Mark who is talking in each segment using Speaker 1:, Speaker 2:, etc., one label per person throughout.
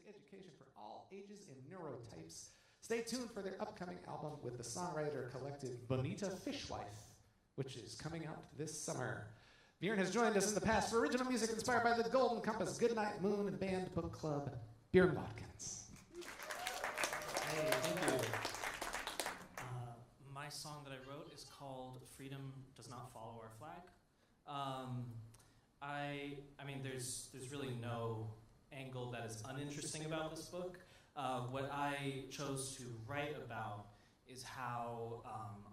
Speaker 1: education for all ages and neurotypes. Stay tuned for their upcoming album with the songwriter collective Bonita Fishwife, which is coming out this summer. Bjørn has joined us in the past for original music inspired by the Golden Compass, Goodnight Moon, and Band Book Club. Bjørn Watkins.
Speaker 2: Hey, thank you. My song that I wrote is called "Freedom Does Not Follow Our Flag." I mean, there's really no angle that is uninteresting about this book. What I chose to write about is how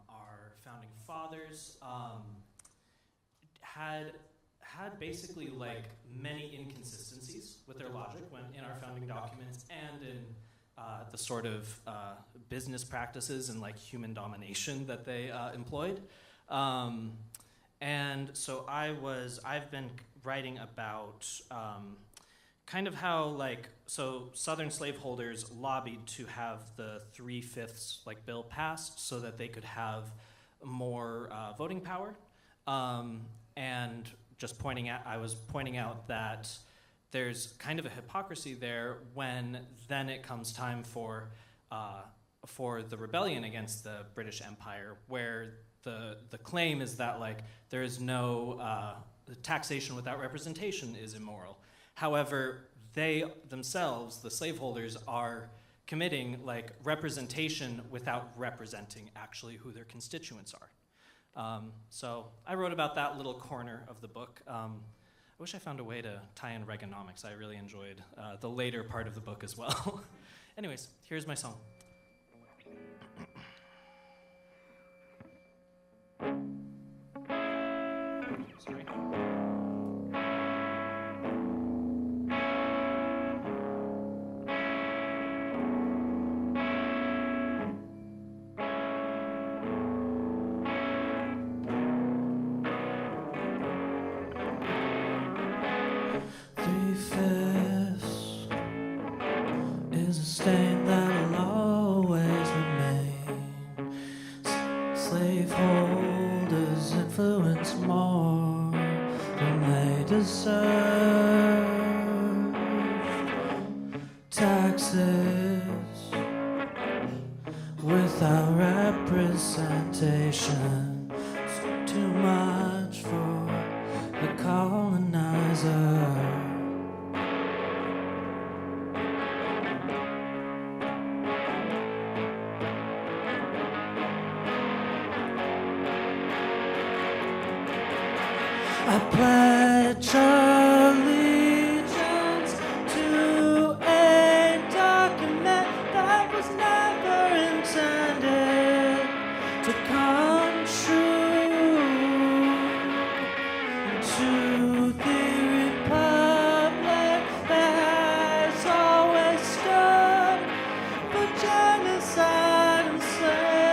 Speaker 2: our founding fathers had basically like many inconsistencies with their logic when in our founding documents and in the sort of business practices and like human domination that they employed. And so I've been writing about kind of how so Southern slaveholders lobbied to have the 3/5 bill passed so that they could have more voting power. And I was pointing out that there's kind of a hypocrisy there when then it comes time for the rebellion against the British Empire, where the claim is that there is no taxation without representation is immoral. However, they themselves, the slaveholders, are committing representation without representing actually who their constituents are. So I wrote about that little corner of the book. I wish I found a way to tie in Reaganomics. I really enjoyed the later part of the book as well. Anyways, here's my song. Sorry. Stain that'll always remain. Slaveholders influence more than they deserve. Taxes without representation. It's too much for the colonizer. I pledge allegiance to a document that was never intended to come true. To the republic that has always stood for genocide and slavery.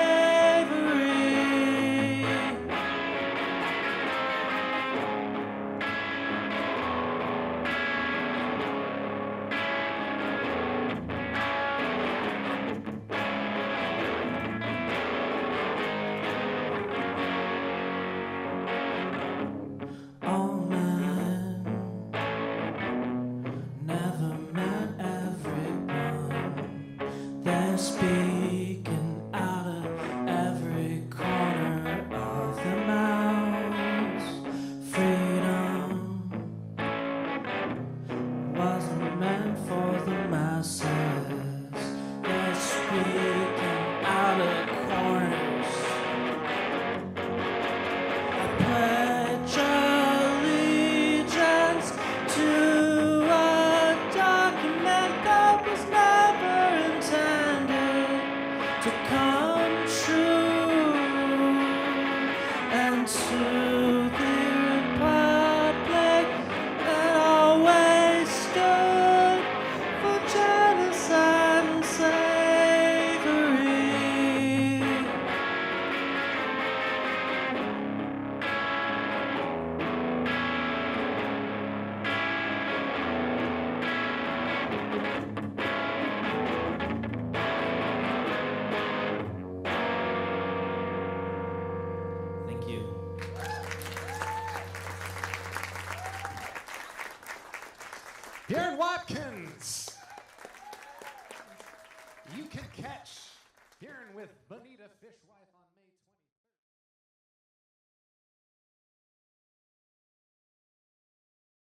Speaker 2: Speaking out of every corner of their mouths. Freedom wasn't meant for the masses. They're speaking out of corners. I pledge allegiance to a document that was never intended to come true, and to the republic that always stood for genocide and slavery. Thank you.
Speaker 1: Bjørn Watkins. You can catch Bjørn with Bonita Fishwife